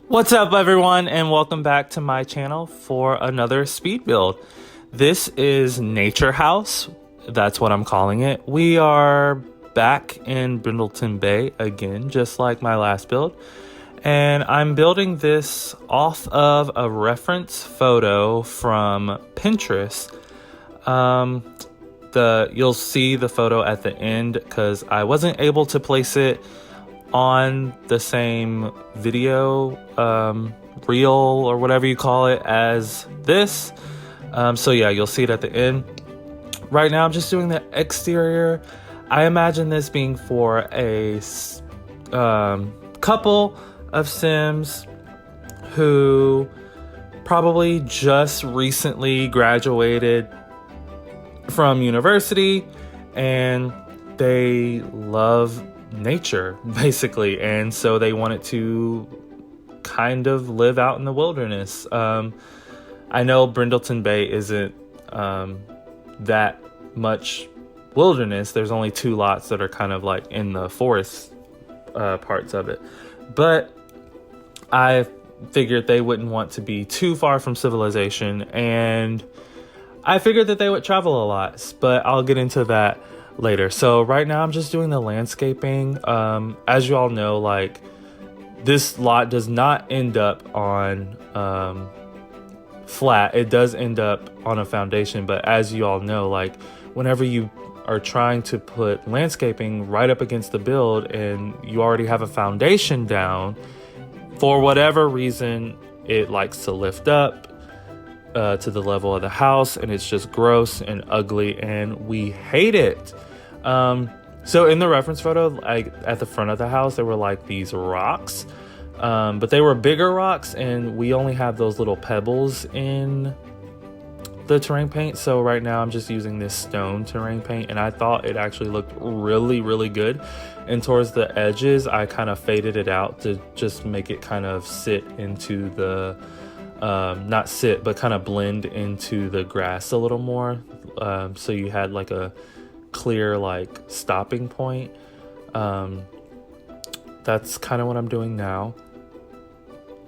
What's up, everyone, and welcome back to my channel for another speed build. This is Nature House. That's what I'm calling it. We are back in Brindleton Bay again, just like my last build. And I'm building this off of a reference photo from Pinterest. You'll see the photo at the end because I wasn't able to place it on the same video reel or whatever you call it as this. So yeah, you'll see it at the end. Right now I'm just doing the exterior. I imagine this being for a couple of Sims who probably just recently graduated from university and they love nature basically, and so they wanted to kind of live out in the wilderness. I know Brindleton Bay isn't that much wilderness. There's only 2 lots that are kind of like in the forest parts of it, but I figured they wouldn't want to be too far from civilization, and I figured that they would travel a lot, but I'll get into that later. So right now I'm just doing the landscaping. As you all know, like, this lot does not end up on flat. It does end up on a foundation, but as you all know, like, whenever you are trying to put landscaping right up against the build and you already have a foundation down, for whatever reason it likes to lift up to the level of the house, and it's just gross and ugly, and we hate it. So in the reference photo, like at the front of the house, there were like these rocks, but they were bigger rocks, and we only have those little pebbles in the terrain paint. So right now I'm just using this stone terrain paint, and I thought it actually looked really good. And towards the edges, I kind of faded it out to just make it kind of sit into the not sit, but kind of blend into the grass a little more. So you had like a clear like stopping point. That's kind of what I'm doing now,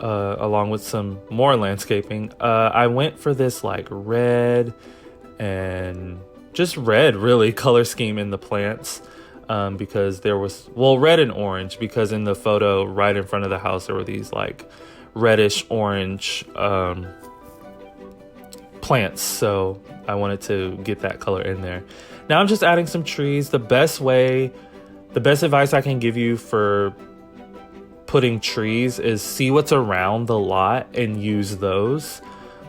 along with some more landscaping. I went for this like red and just red really color scheme in the plants, because there was, well, red and orange, because in the photo right in front of the house there were these like reddish orange plants, so I wanted to get that color in there. Now I'm just adding some trees. The best advice I can give you for putting trees is see what's around the lot and use those.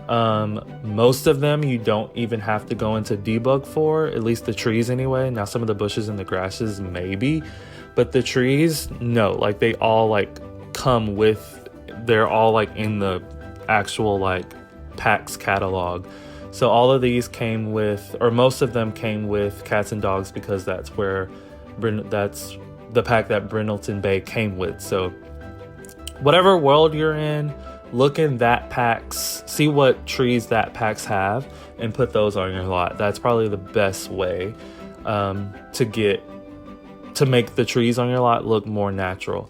Most of them you don't even have to go into debug for, at least the trees anyway. Now some of the bushes and the grasses maybe, but the trees, no, like they all like come with, they're all like in the actual like PAX catalog. So all of these came with, or most of them came with cats and dogs, because that's the pack that Brindleton Bay came with. So whatever world you're in, look in that PAX, see what trees that PAX have, and put those on your lot. That's probably the best way to make the trees on your lot look more natural.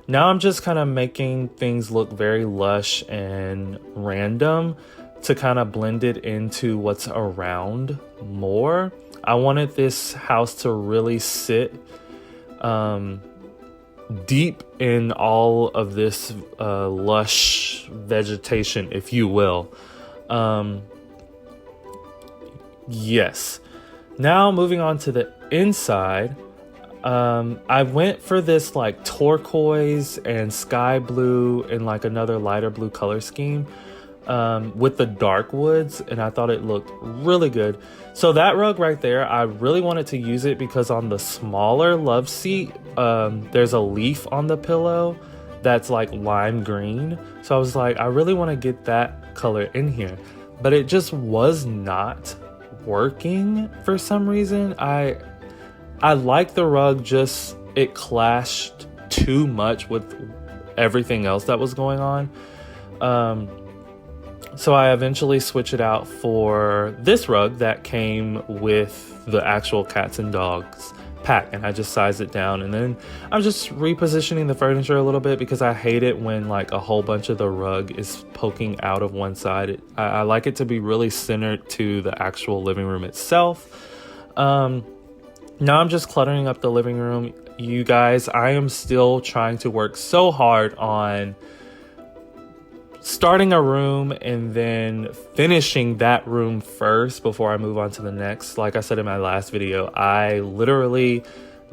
Now I'm just kind of making things look very lush and random to kind of blend it into what's around more. I wanted this house to really sit deep in all of this lush vegetation, if you will. Yes. Now moving on to the inside. I went for this like turquoise and sky blue and like another lighter blue color scheme with the dark woods, and I thought it looked really good. So that rug right there, I really wanted to use it because on the smaller love seat, there's a leaf on the pillow that's like lime green. So I was like, I really want to get that color in here, but it just was not working for some reason. I like the rug, just it clashed too much with everything else that was going on. So I eventually switched it out for this rug that came with the actual cats and dogs pack, and I just size it down. And then I'm just repositioning the furniture a little bit because I hate it when like a whole bunch of the rug is poking out of one side. I like it to be really centered to the actual living room itself. Now I'm just cluttering up the living room. You guys, I am still trying to work so hard on starting a room and then finishing that room first before I move on to the next. Like I said in my last video, I literally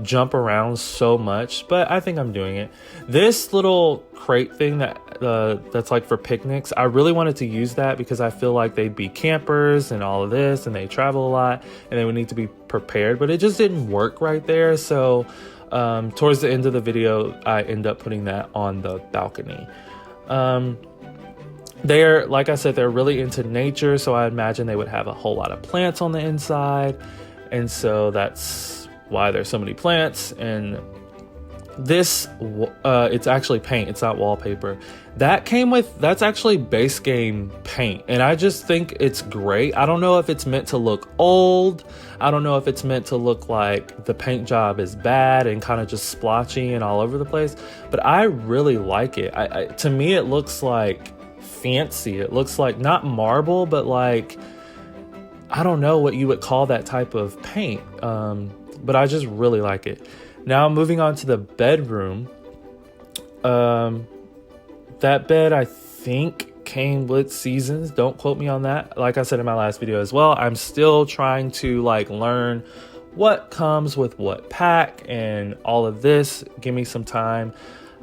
jump around so much, but I think I'm doing it. This little crate thing that's like for picnics, I really wanted to use that because I feel like they'd be campers and all of this, and they travel a lot and they would need to be prepared, but it just didn't work right there. So towards the end of the video, I end up putting that on the balcony. They're, like I said, they're really into nature, so I imagine they would have a whole lot of plants on the inside, and so that's why there's so many plants. And this it's actually paint, it's not wallpaper. That's actually base game paint, and I just think it's great. I don't know if it's meant to look old. I don't know if it's meant to look like the paint job is bad and kind of just splotchy and all over the place, but I really like it. To me, it looks like fancy. It looks like not marble, but like, I don't know what you would call that type of paint, but I just really like it. Now moving on to the bedroom. That bed I think came with seasons, don't quote me on that. Like I said in my last video as well, I'm still trying to like learn what comes with what pack and all of this. Give me some time.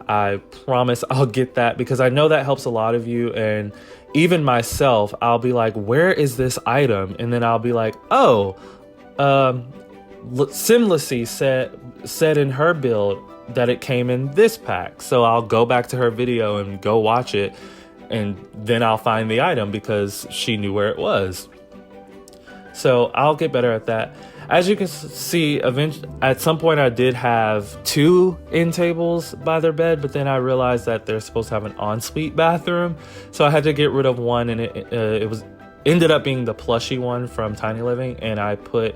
I promise I'll get that, because I know that helps a lot of you. And even myself, I'll be like, where is this item? And then I'll be like, oh, Simlicy said in her build that it came in this pack. So I'll go back to her video and go watch it, and then I'll find the item because she knew where it was. So I'll get better at that. As you can see, at some point I did have 2 end tables by their bed, but then I realized that they're supposed to have an ensuite bathroom, so I had to get rid of one, and it ended up being the plushy one from Tiny Living, and I put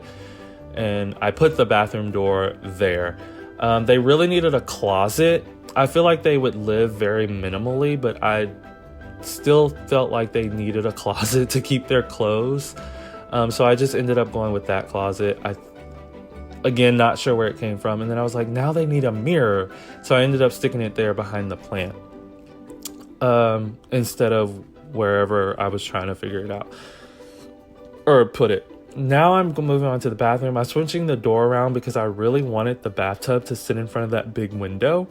the bathroom door there. They really needed a closet. I feel like they would live very minimally, but I still felt like they needed a closet to keep their clothes. So I just ended up going with that closet. Again, not sure where it came from. And then I was like, now they need a mirror. So I ended up sticking it there behind the plant, instead of wherever I was trying to figure it out or put it. Now I'm moving on to the bathroom. I'm switching the door around because I really wanted the bathtub to sit in front of that big window.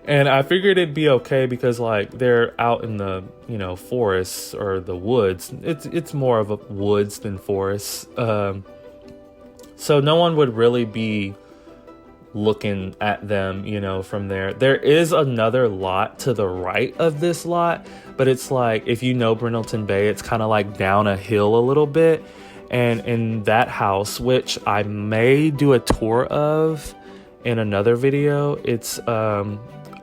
And I figured it'd be okay because like they're out in the, forests or the woods. It's more of a woods than forests. So no one would really be looking at them, from there. There is another lot to the right of this lot, but it's like, if you know Brindleton Bay, it's kind of like down a hill a little bit. And in that house, which I may do a tour of in another video,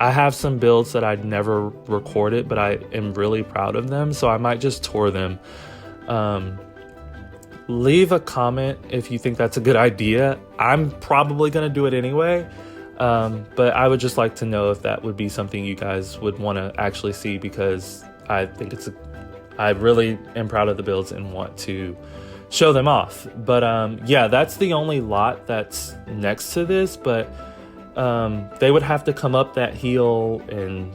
I have some builds that I'd never recorded, but I am really proud of them, so I might just tour them. Leave a comment if you think that's a good idea. I'm probably going to do it anyway, but I would just like to know if that would be something you guys would want to actually see, because I think I really am proud of the builds and want to show them off. But yeah, that's the only lot that's next to this, but they would have to come up that hill and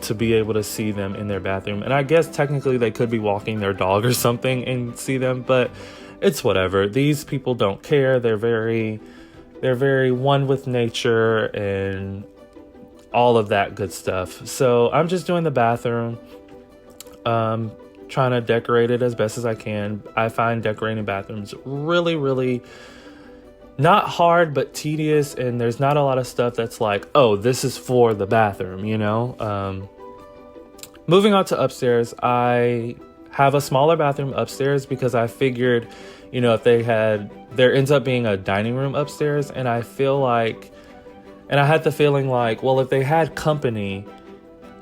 to be able to see them in their bathroom. And I guess technically they could be walking their dog or something and see them, but it's whatever. These people don't care. They're very one with nature and all of that good stuff. So I'm just doing the bathroom, trying to decorate it as best as I can. I find decorating bathrooms really, really not hard, but tedious, and there's not a lot of stuff that's like, oh, this is for the bathroom, Moving on to upstairs, I have a smaller bathroom upstairs because I figured, if there ends up being a dining room upstairs, and I had the feeling like, well, if they had company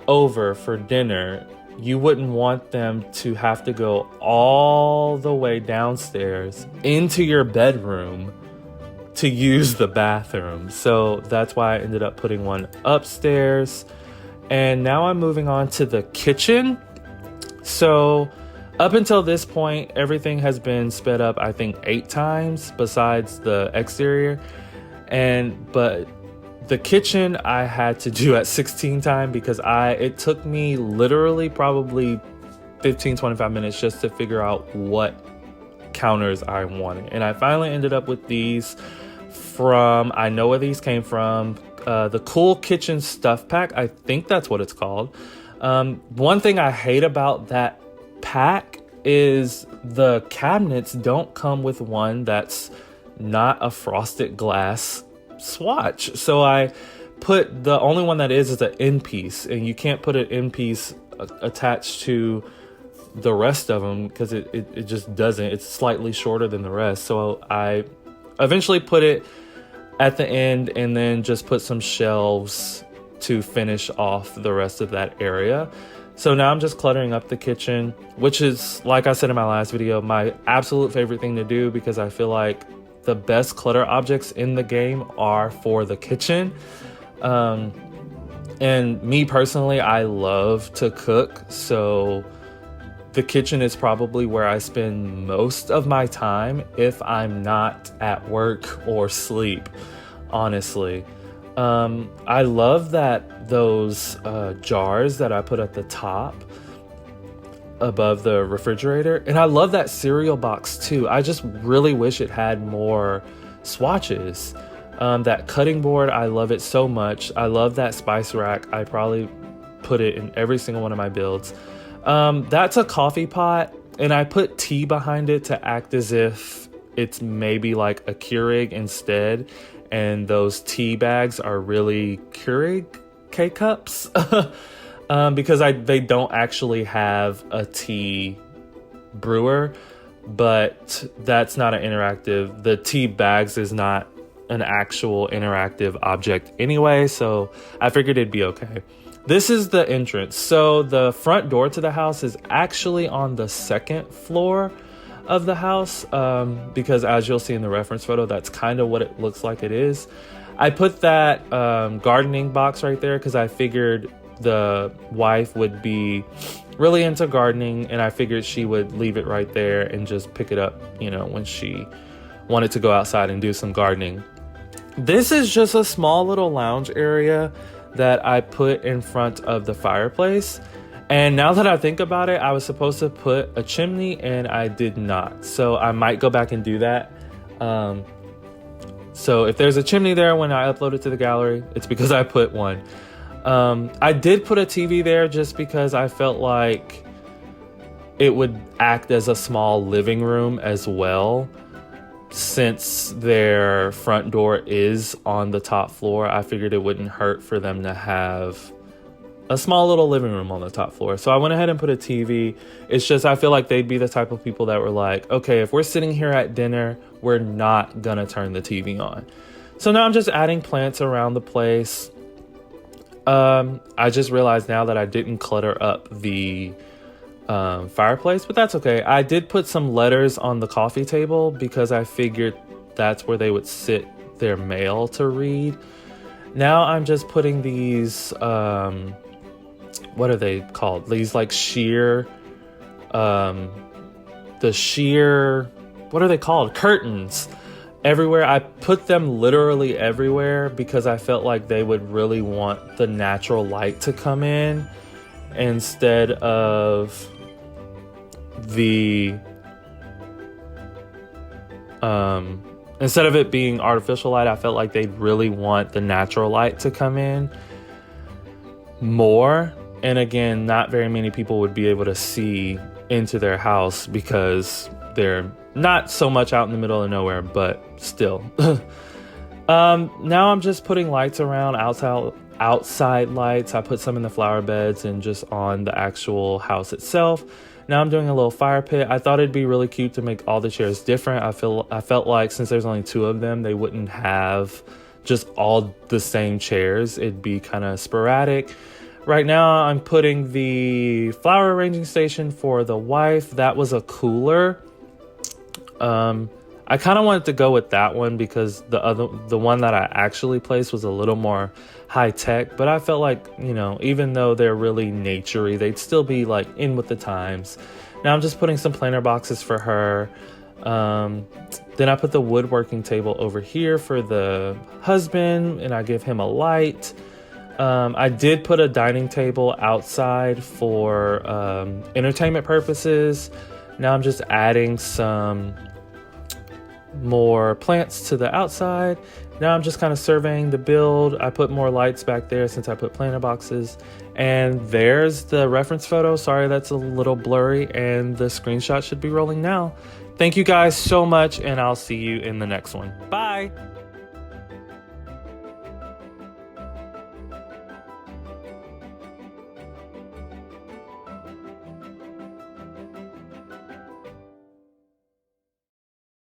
over for dinner, you wouldn't want them to have to go all the way downstairs into your bedroom to use the bathroom. So that's why I ended up putting one upstairs. And now I'm moving on to the kitchen. So up until this point, everything has been sped up, I think 8 times besides the exterior. But the kitchen I had to do at 16 times because it took me literally probably 15-25 minutes just to figure out what counters I wanted. And I finally ended up with these I know where these came from, the Cool Kitchen Stuff Pack. I think that's what it's called. One thing I hate about that pack is the cabinets don't come with one that's not a frosted glass swatch. So I put the only one that is an end piece, and you can't put an end piece attached to the rest of them because it just doesn't. It's slightly shorter than the rest. So I eventually put it at the end and then just put some shelves to finish off the rest of that area. So now I'm just cluttering up the kitchen, which is, like I said in my last video, my absolute favorite thing to do because I feel like the best clutter objects in the game are for the kitchen. And me personally, I love to cook, so the kitchen is probably where I spend most of my time if I'm not at work or sleep, honestly. I love that those jars that I put at the top above the refrigerator, and I love that cereal box too. I just really wish it had more swatches. That cutting board, I love it so much. I love that spice rack. I probably put it in every single one of my builds. That's a coffee pot, and I put tea behind it to act as if it's maybe like a Keurig instead, and those tea bags are really Keurig K-cups because they don't actually have a tea brewer, but that's not an interactive. The tea bags is not an actual interactive object anyway, so I figured it'd be okay. This is the entrance. So the front door to the house is actually on the 2nd floor of the house, because as you'll see in the reference photo, that's kind of what it looks like it is. I put that gardening box right there because I figured the wife would be really into gardening, and I figured she would leave it right there and just pick it up, when she wanted to go outside and do some gardening. This is just a small little lounge area that I put in front of the fireplace. And now that I think about it, I was supposed to put a chimney and I did not. So I might go back and do that. So if there's a chimney there when I upload it to the gallery, it's because I put one. I did put a TV there just because I felt like it would act as a small living room as well. Since their front door is on the top floor, I figured it wouldn't hurt for them to have a small little living room on the top floor. So I went ahead and put a TV. It's just, I feel like they'd be the type of people that were like, okay, if we're sitting here at dinner, we're not gonna turn the TV on. So now I'm just adding plants around the place. I just realized now that I didn't clutter up the fireplace, but that's okay. I did put some letters on the coffee table because I figured that's where they would sit their mail to read. Now I'm just putting these what are they called? These like sheer what are they called? Curtains everywhere. I put them literally everywhere because I felt like they would really want the natural light to come in instead of instead of it being artificial light. I felt like they'd really want the natural light to come in more. And again, not very many people would be able to see into their house because they're not so much out in the middle of nowhere, but still. Now I'm just putting lights around, outside lights. I put some in the flower beds and just on the actual house itself. Now I'm doing a little fire pit. I thought it'd be really cute to make all the chairs different. I felt like since there's only 2 of them, they wouldn't have just all the same chairs. It'd be kind of sporadic. Right now I'm putting the flower arranging station for the wife. That was a cooler. I kind of wanted to go with that one because the one that I actually placed was a little more high tech, but I felt like, you know, even though they're really naturey, they'd still be like in with the times. Now I'm just putting some planter boxes for her. Then I put the woodworking table over here for the husband, and I give him a light. I did put a dining table outside for entertainment purposes. Now I'm just adding some more plants to the outside. Now I'm just kind of surveying the build. I put more lights back there since I put planter boxes. And there's the reference photo. Sorry, that's a little blurry, and the screenshot should be rolling now. Thank you guys so much, and I'll see you in the next one. Bye.